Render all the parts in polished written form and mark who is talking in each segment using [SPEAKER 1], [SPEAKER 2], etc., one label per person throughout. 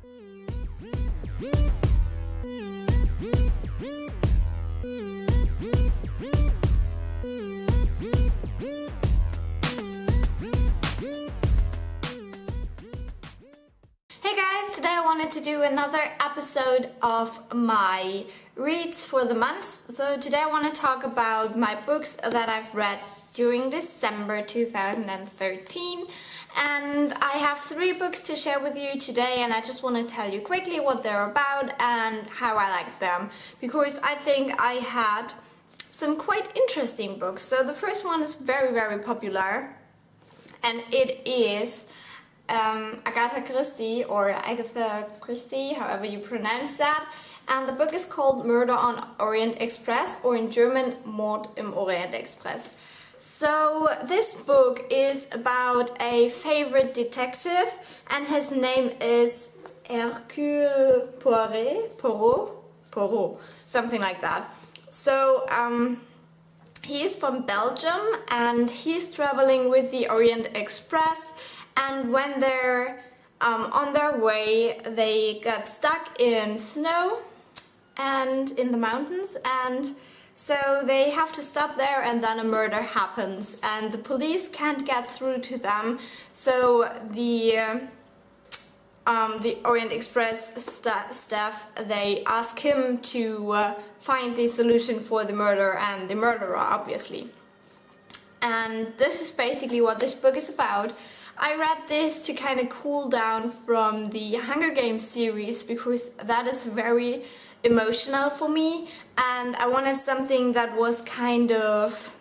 [SPEAKER 1] Hey guys, today I wanted to do another episode of my reads for the month. So today I want to talk about my books that I've read during December 2013. And I have 3 books to share with you today, and I just want to tell you quickly what they're about and how I like them, because I think I had some quite interesting books. So the first one is very popular, and it is Agatha Christie, however you pronounce that, and the book is called Murder on Orient Express, or in German Mord im Orient Express. So this book is about a favorite detective, and his name is Hercule Poirot, something like that. So he is from Belgium, and he's traveling with the Orient Express, and when they're on their way, they got stuck in snow and in the mountains, and so they have to stop there, and then a murder happens and the police can't get through to them. So the Orient Express staff, they ask him to find the solution for the murder and the murderer, obviously. And this is basically what this book is about. I read this to kind of cool down from the Hunger Games series, because that is very emotional for me, and I wanted something that was kind of,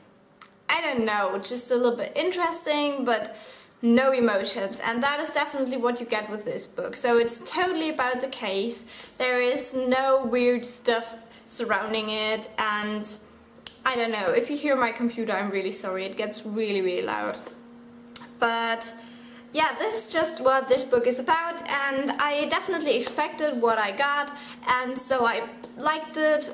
[SPEAKER 1] I don't know, just a little bit interesting but no emotions, and that is definitely what you get with this book. So it's totally about the case, there is no weird stuff surrounding it, and I don't know, if you hear my computer, I'm really sorry, it gets really loud. But yeah, this is just what this book is about, and I definitely expected what I got, and so I liked it.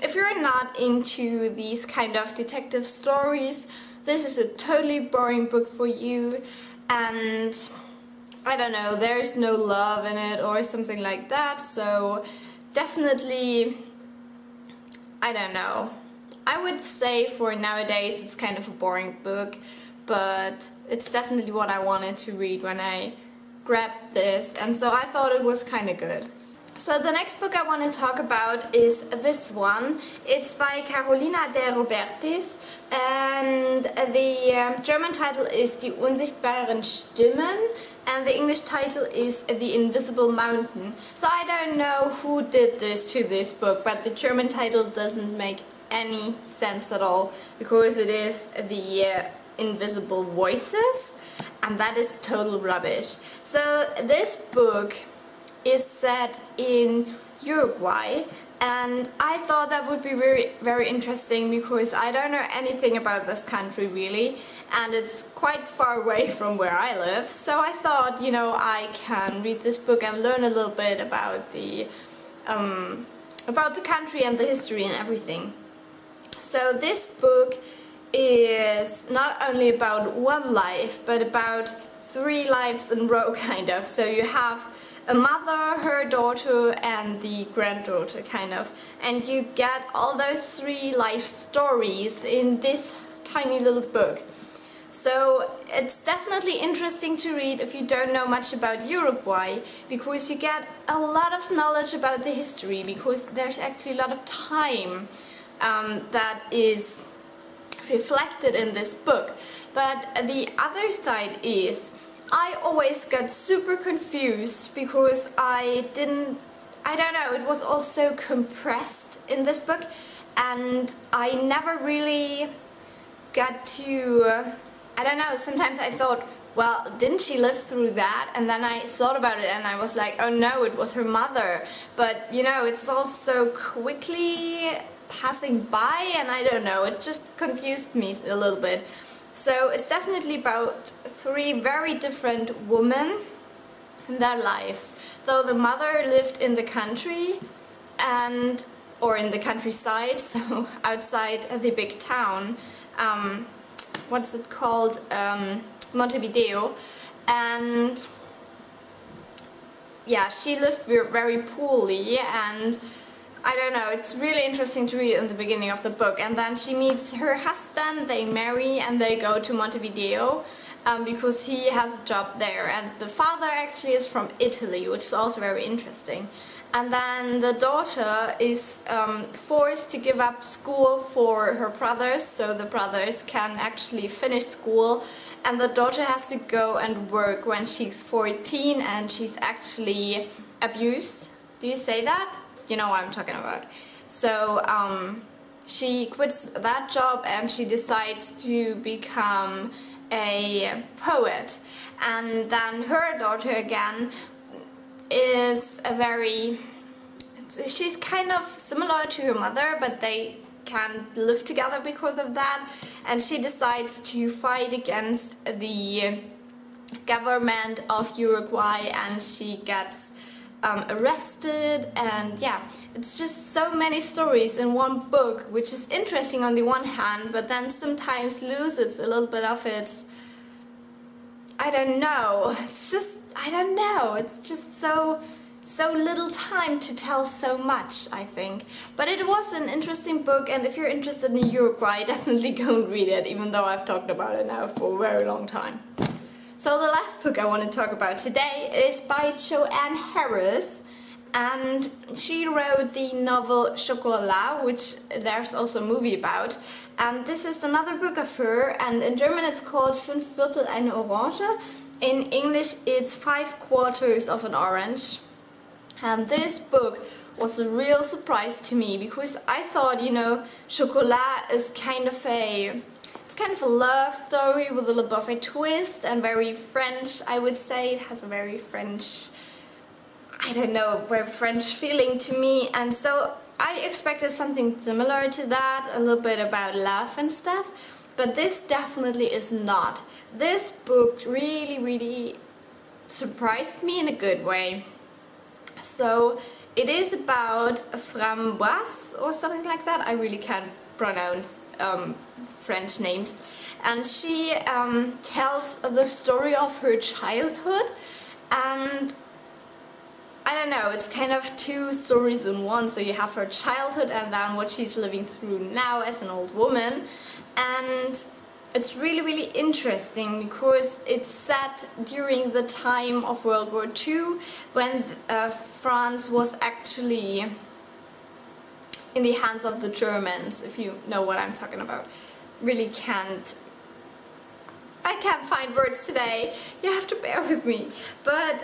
[SPEAKER 1] If you're not into these kind of detective stories, this is a totally boring book for you, and I don't know, there's no love in it or something like that, so definitely, I don't know. I would say for nowadays it's kind of a boring book, but it's definitely what I wanted to read when I grabbed this, and so I thought it was kind of good. So the next book I want to talk about is this one. It's by Carolina de Robertis, and the German title is Die unsichtbaren Stimmen, and the English title is The Invisible Mountain. So I don't know who did this to this book, but the German title doesn't make any sense at all, because it is the Invisible Voices, and that is total rubbish. So this book is set in Uruguay, and I thought that would be very interesting, because I don't know anything about this country really, and it's quite far away from where I live, so I thought, you know, I can read this book and learn a little bit about the country and the history and everything. So this book is not only about one life, but about 3 lives in a row, kind of. So you have a mother, her daughter, and the granddaughter, kind of. And you get all those 3 life stories in this tiny little book. So it's definitely interesting to read if you don't know much about Uruguay, because you get a lot of knowledge about the history, because there's actually a lot of time that is reflected in this book. But the other side is, I always got super confused, because I don't know, it was all so compressed in this book, and I never really got to, I don't know, sometimes I thought, well, didn't she live through that? And then I thought about it and I was like, oh no, it was her mother. But you know, it's all so quickly passing by, and I don't know, it just confused me a little bit. So it's definitely about 3 very different women in their lives. Though the mother lived in the country, or in the countryside, so outside the big town, what's it called, Montevideo, and yeah, she lived very poorly, and I don't know, it's really interesting to read in the beginning of the book. And then she meets her husband, they marry, and they go to Montevideo because he has a job there. And the father actually is from Italy, which is also very interesting. And then the daughter is forced to give up school for her brothers, so the brothers can actually finish school. And the daughter has to go and work when she's 14, and she's actually abused. Do you say that? You know what I'm talking about. So she quits that job and she decides to become a poet. And then her daughter again is she's kind of similar to her mother, but they can't live together because of that. And she decides to fight against the government of Uruguay, and she gets arrested. And yeah, it's just so many stories in one book, which is interesting on the one hand, but then sometimes loses a little bit of its, I don't know, it's just, I don't know, it's just so little time to tell so much, I think. But it was an interesting book, and if you're interested in Uruguay, definitely go and read it, even though I've talked about it now for a very long time. So the last book I want to talk about today is by Joanne Harris, and she wrote the novel Chocolat, which there's also a movie about. And this is another book of her, and in German it's called 5/4 eine Orange. In English it's 5/4 of an orange. And this book was a real surprise to me, because I thought, you know, Chocolat is kind of a love story with a little bit of a twist, and very French, I would say. It has a very French, I don't know, very French feeling to me. And so I expected something similar to that, a little bit about love and stuff, but this definitely is not. This book really surprised me in a good way. So it is about Framboise or something like that. I really can't pronounce French names. And she tells the story of her childhood, and I don't know, it's kind of two stories in one. So you have her childhood and then what she's living through now as an old woman. And it's really interesting because it's set during the time of World War II, when France was actually in the hands of the Germans, if you know what I'm talking about. Really I can't find words today, you have to bear with me. But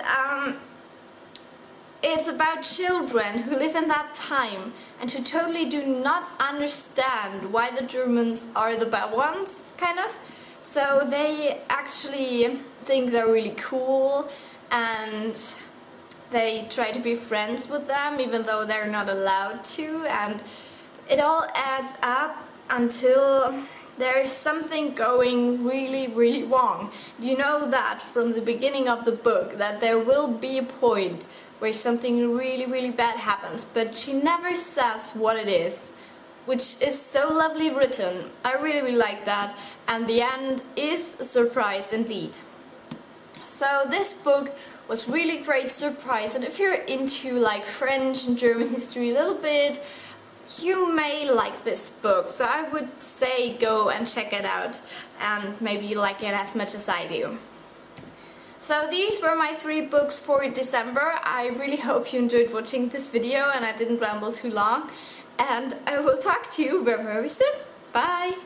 [SPEAKER 1] it's about children who live in that time and who totally do not understand why the Germans are the bad ones, kind of. So they actually think they're really cool, and they try to be friends with them even though they're not allowed to, and it all adds up until there is something going really wrong. You know that from the beginning of the book, that there will be a point where something really bad happens, but she never says what it is, which is so lovely written. I really like that, and the end is a surprise indeed. So this book was really great surprise, and if you're into like French and German history a little bit, you may like this book. So I would say go and check it out, and maybe you like it as much as I do. So these were my 3 books for December. I really hope you enjoyed watching this video and I didn't ramble too long. And I will talk to you very soon. Bye!